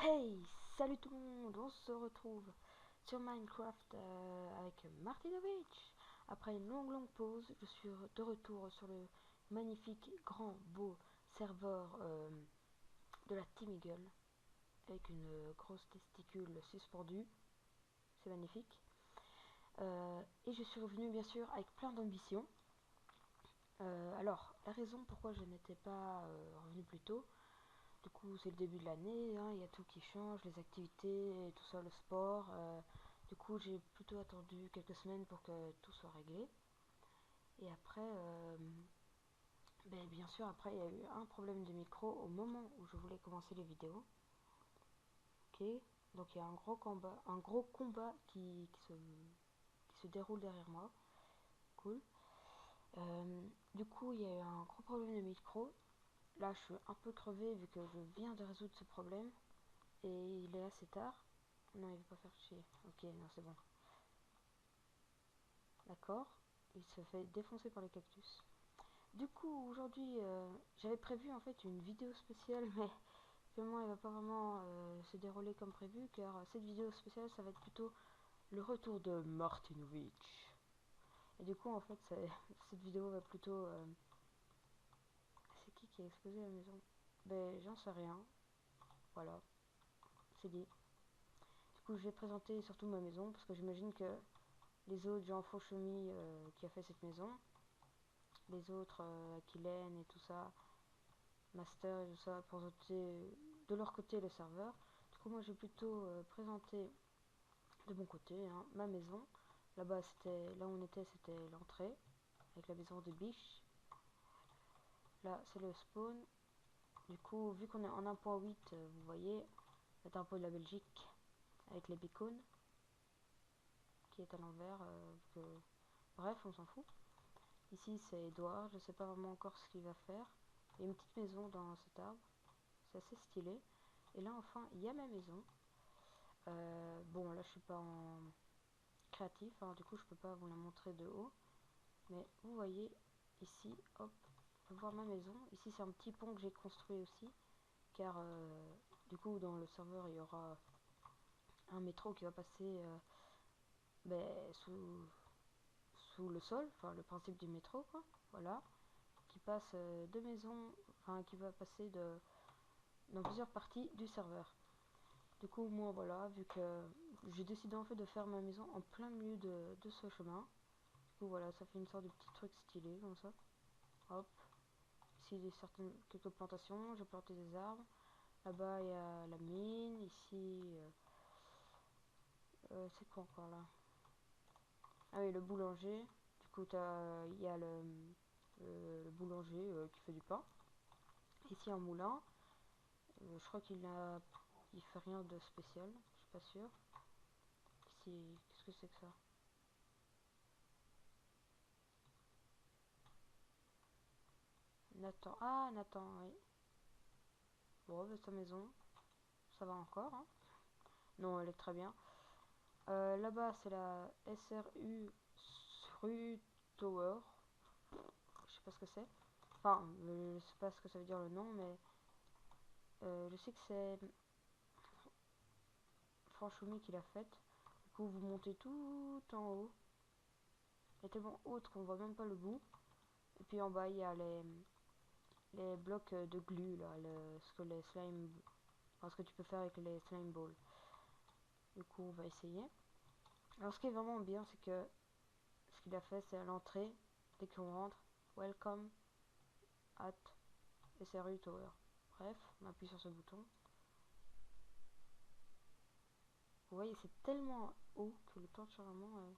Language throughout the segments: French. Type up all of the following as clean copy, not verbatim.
Hey, salut tout le monde, on se retrouve sur Minecraft avec Martinovic. Après une longue pause, je suis de retour sur le magnifique, grand, beau serveur de la Team Eagle avec une grosse testicule suspendue. C'est magnifique. Et je suis revenu bien sûr avec plein d'ambition. Alors, la raison pourquoi je n'étais pas revenu plus tôt, du coup, c'est le début de l'année, hein, il y a tout qui change, les activités, et tout ça, le sport. Du coup, j'ai plutôt attendu quelques semaines pour que tout soit réglé. Et après, bien sûr, après, il y a eu un problème de micro au moment où je voulais commencer les vidéos. Ok, donc il y a un gros combat qui se déroule derrière moi. Cool. Du coup, il y a eu un gros problème de micro. Là, je suis un peu crevé vu que je viens de résoudre ce problème. Et il est assez tard. Non, il veut pas faire chier. Ok, non, c'est bon. D'accord. Il se fait défoncer par les cactus. Du coup, aujourd'hui, j'avais prévu en fait une vidéo spéciale, mais finalement, elle va pas vraiment se dérouler comme prévu, car cette vidéo spéciale, ça va être plutôt le retour de Martinovic. Et du coup, en fait, cette vidéo va plutôt... c'est qui a explosé la maison? Ben, j'en sais rien. Voilà, c'est dit. Du coup, je vais présenter surtout ma maison, parce que j'imagine que les autres, Jean Fauchemy qui a fait cette maison, les autres, Akilen et tout ça, Master et tout ça, présenter de leur côté le serveur. Du coup, moi, j'ai plutôt présenté de mon côté hein, ma maison. Là-bas, c'était là où on était, c'était l'entrée avec la maison de biche. Là, c'est le spawn. Du coup, vu qu'on est en 1.8, vous voyez le drapeau de la Belgique avec les beacons qui est à l'envers. Bref, on s'en fout. Ici, c'est Edouard. Je sais pas vraiment encore ce qu'il va faire. Il y a une petite maison dans cet arbre. C'est assez stylé. Et là, enfin, il y a ma maison. Bon, là, je suis pas en créatif, alors du coup, je peux pas vous la montrer de haut. Mais vous voyez, ici, hop, on peut voir ma maison. Ici, c'est un petit pont que j'ai construit aussi. Car, du coup, dans le serveur, il y aura un métro qui va passer sous le sol. Enfin, le principe du métro, quoi. Voilà. Qui passe de maison, enfin, qui va passer dans plusieurs parties du serveur. Du coup, moi, voilà, vu que j'ai décidé en fait de faire ma maison en plein milieu de ce chemin. Du coup, voilà, ça fait une sorte de petit truc stylé, comme ça. Hop. Ici, il y a quelques plantations, j'ai planté des arbres. Là-bas, il y a la mine. Ici, c'est quoi encore là? Ah oui, le boulanger. Du coup, il y a le boulanger qui fait du pain. Ici, un moulin. Je crois il fait rien de spécial, je suis pas sûre. Ici, qu'est-ce que c'est que ça? Nathan. Ah, Nathan, oui. Bon, bah, sa maison, ça va encore. Hein. Non, elle est très bien. Là-bas, c'est la SRU Sru Tower. Je sais pas ce que c'est. Enfin, je sais pas ce que ça veut dire le nom, mais je sais que c'est Franchoumi qui l'a faite. Du coup, vous montez tout en haut. Elle est tellement haute qu'on voit même pas le bout. Et puis en bas, il y a les blocs de glu, là, ce que les slime. Enfin, ce que tu peux faire avec les slime balls. Du coup, on va essayer. Alors, ce qui est vraiment bien, c'est que ce qu'il a fait, c'est à l'entrée, dès qu'on rentre, Welcome at SRU Tower. Bref, on appuie sur ce bouton. Vous voyez, c'est tellement haut que le temps de chargement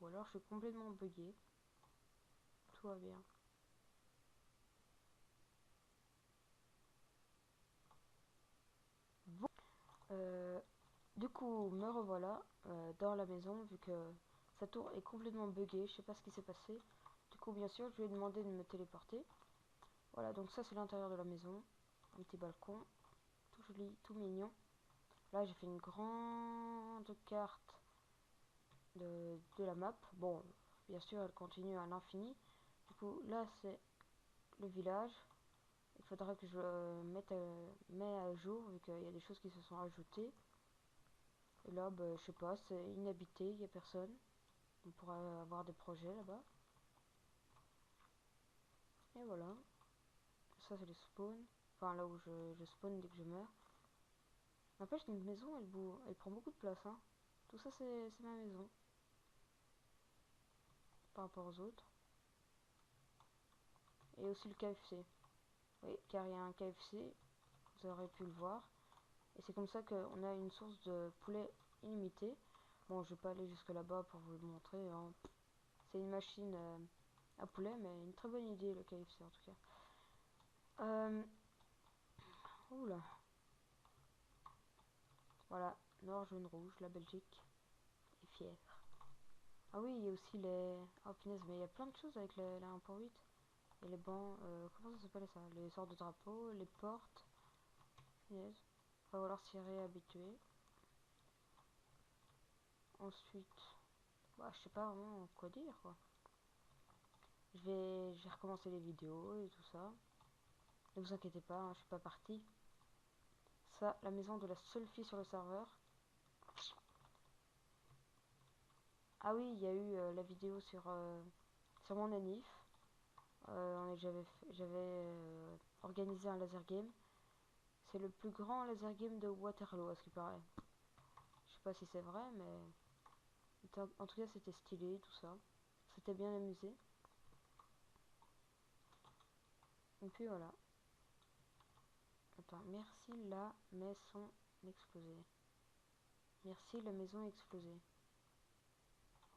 ou alors je suis complètement bugué. Tout va bien. Bon. Du coup, me revoilà dans la maison, vu que sa tour est complètement buggée. Je sais pas ce qui s'est passé. Du coup, bien sûr, je lui ai demandé de me téléporter. Voilà, donc ça, c'est l'intérieur de la maison. Un petit balcon. Tout joli, tout mignon. Là, j'ai fait une grande carte de la map. Bon, bien sûr, elle continue à l'infini. Du coup, là, c'est le village. Il faudra que je mette jamais à jour vu qu'il y a des choses qui se sont rajoutées. Et là, bah, je sais pas, c'est inhabité, il y a personne. On pourrait avoir des projets là-bas. Et voilà. Ça, c'est les spawns. Enfin, là où je spawn dès que je meurs. N'empêche, une maison, elle prend beaucoup de place. Hein. Tout ça, c'est ma maison. Par rapport aux autres. Et aussi le KFC. Oui, car il y a un KFC. Vous aurez pu le voir. Et c'est comme ça qu'on a une source de poulet illimité. Bon, je vais pas aller jusque là-bas pour vous le montrer. Hein. C'est une machine à poulet, mais une très bonne idée, le KFC en tout cas. Oula. Voilà, noir, jaune, rouge, la Belgique est fière. Ah oui, il y a aussi les... Oh punaise, mais il y a plein de choses avec la 1.8. Et les bancs, comment ça s'appelle ça? Les sortes de drapeaux, les portes. Punaise. Va falloir s'y réhabituer. Ensuite, bah, je sais pas vraiment quoi dire quoi. Je vais recommencer les vidéos et tout ça. Ne vous inquiétez pas, hein, je suis pas partie. Ça, la maison de la seule fille sur le serveur. Ah oui, il y a eu la vidéo sur mon anniv. J'avais organisé un laser game. C'est le plus grand laser game de Waterloo, à ce qui paraît. Je sais pas si c'est vrai, mais en tout cas, c'était stylé, tout ça. C'était bien amusé. Et puis voilà. Attends, merci la maison explosée. Merci la maison explosée.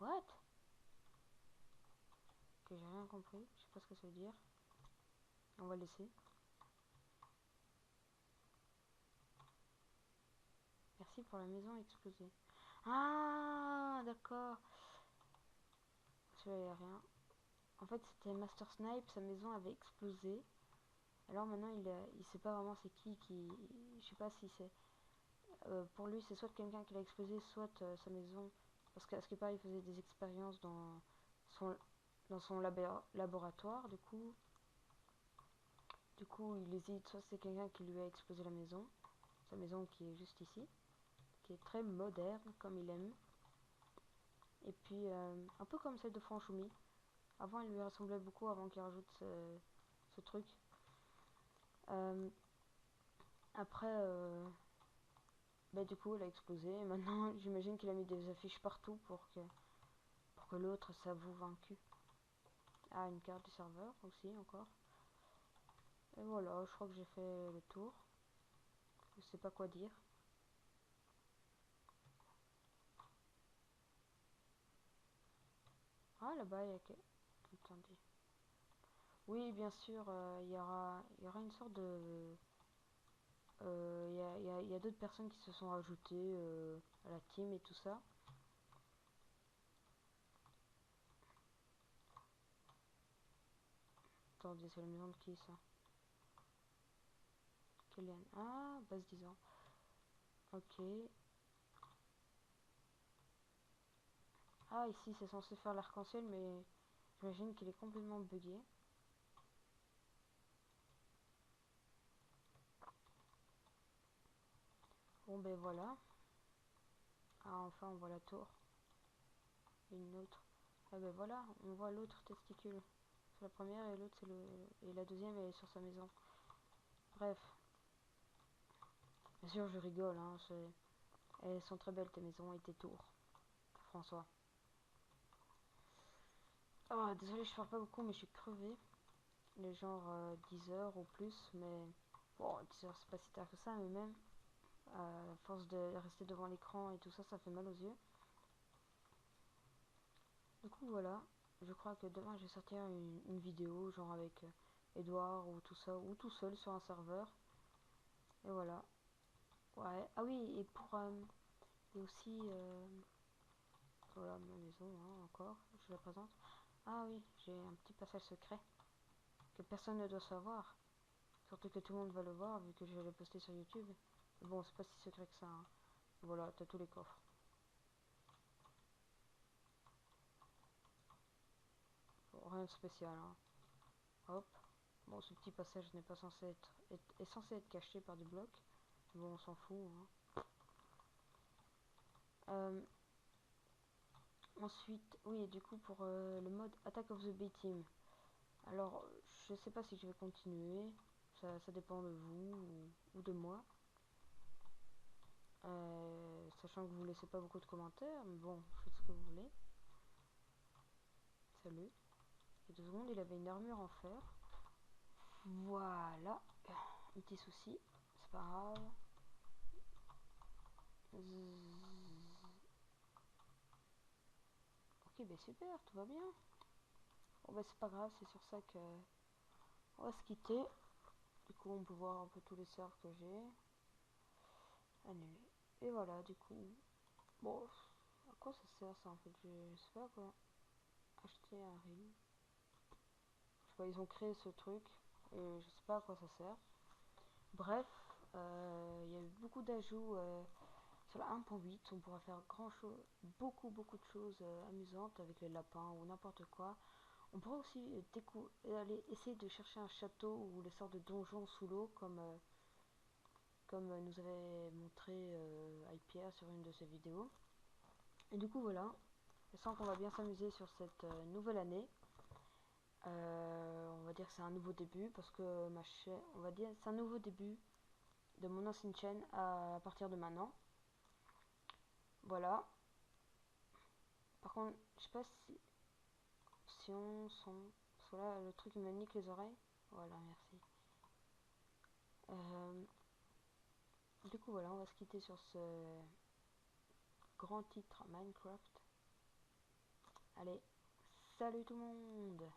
What? Que j'ai rien compris. Je sais pas ce que ça veut dire. On va laisser. Merci pour la maison explosée. Ah, d'accord. Celui-là, il a rien. En fait, c'était Master Snipe, sa maison avait explosé. Alors maintenant, il sait pas vraiment c'est qui. Je sais pas si c'est. Pour lui, c'est soit quelqu'un qui l'a explosé, soit sa maison. Parce qu'à ce qui paraît, il faisait des expériences son, dans son laboratoire. Du coup, il hésite. Soit c'est quelqu'un qui lui a explosé la maison. Sa maison qui est juste ici. Qui est très moderne, comme il aime. Et puis, un peu comme celle de Franchoumi. Avant, elle lui ressemblait beaucoup avant qu'il rajoute ce truc. Après, bah, du coup, elle a explosé. Et maintenant, j'imagine qu'il a mis des affiches partout pour que l'autre s'avoue vaincu. Ah, une carte du serveur aussi, encore. Et voilà, je crois que j'ai fait le tour. Je sais pas quoi dire. Ah, là-bas, il y a... Attendez. Oui, bien sûr, il y aura une sorte de... Il y a d'autres personnes qui se sont rajoutées à la team et tout ça. Attendez, c'est la maison de qui ça? Kellyanne. Ah, base 10 ans. Ok. Ah, ici c'est censé faire l'arc-en-ciel, mais j'imagine qu'il est complètement buggé. Bon, ben voilà. Ah, enfin, on voit la tour. Une autre. Ah, ben voilà, on voit l'autre testicule. C'est la première et l'autre, c'est le. Et la deuxième, elle est sur sa maison. Bref. Bien sûr, je rigole, hein. Elles sont très belles, tes maisons et tes tours. François. Oh, désolé, je parle pas beaucoup, mais je suis crevée. Il est genre 10 heures ou plus, mais bon, 10 heures c'est pas si tard que ça, mais même à force de rester devant l'écran et tout ça, ça fait mal aux yeux. Du coup, voilà, je crois que demain je vais sortir une vidéo, genre avec Edouard ou tout ça, ou tout seul sur un serveur. Et voilà. Ouais, ah oui, et pour. Et aussi. Voilà, ma maison, hein, encore, je la présente. Ah oui, j'ai un petit passage secret que personne ne doit savoir. Surtout que tout le monde va le voir vu que je vais le poster sur YouTube. Bon, c'est pas si secret que ça. Hein. Voilà, t'as tous les coffres. Bon, rien de spécial. Hein. Hop. Bon, ce petit passage n'est pas censé est censé être caché par des blocs. Bon, on s'en fout. Hein. Ensuite, oui, et du coup, pour le mode Attack of the B-Team. Alors, je sais pas si je vais continuer. Ça dépend de vous ou de moi. Sachant que vous laissez pas beaucoup de commentaires. Mais bon, faites ce que vous voulez. Salut. Il y a 2 secondes, il avait une armure en fer. Voilà. Un petit souci. C'est pas grave. Ok, ben super, tout va bien. Bon, ben c'est pas grave, c'est sur ça que on va se quitter. Du coup, on peut voir un peu tous les serveurs que j'ai. Annuler. Et voilà, du coup. Bon, à quoi ça sert ça en fait? Je sais pas quoi. Acheter un ring. Je sais pas, ils ont créé ce truc. Et je sais pas à quoi ça sert. Bref, il y a eu beaucoup d'ajouts sur la 1.8. On pourra faire beaucoup de choses amusantes avec les lapins ou n'importe quoi. On pourra aussi aller essayer de chercher un château ou les sortes de donjons sous l'eau comme nous avait montré iPierre sur une de ses vidéos. Et du coup voilà, je sens qu'on va bien s'amuser sur cette nouvelle année. On va dire que c'est un nouveau début parce que ma chaîne, on va dire c'est un nouveau début de mon ancienne chaîne à partir de maintenant. Voilà. Par contre, je sais pas si on son. Parce que là, le truc il me nique les oreilles. Voilà, merci. Du coup, voilà, on va se quitter sur ce grand titre Minecraft. Allez, salut tout le monde!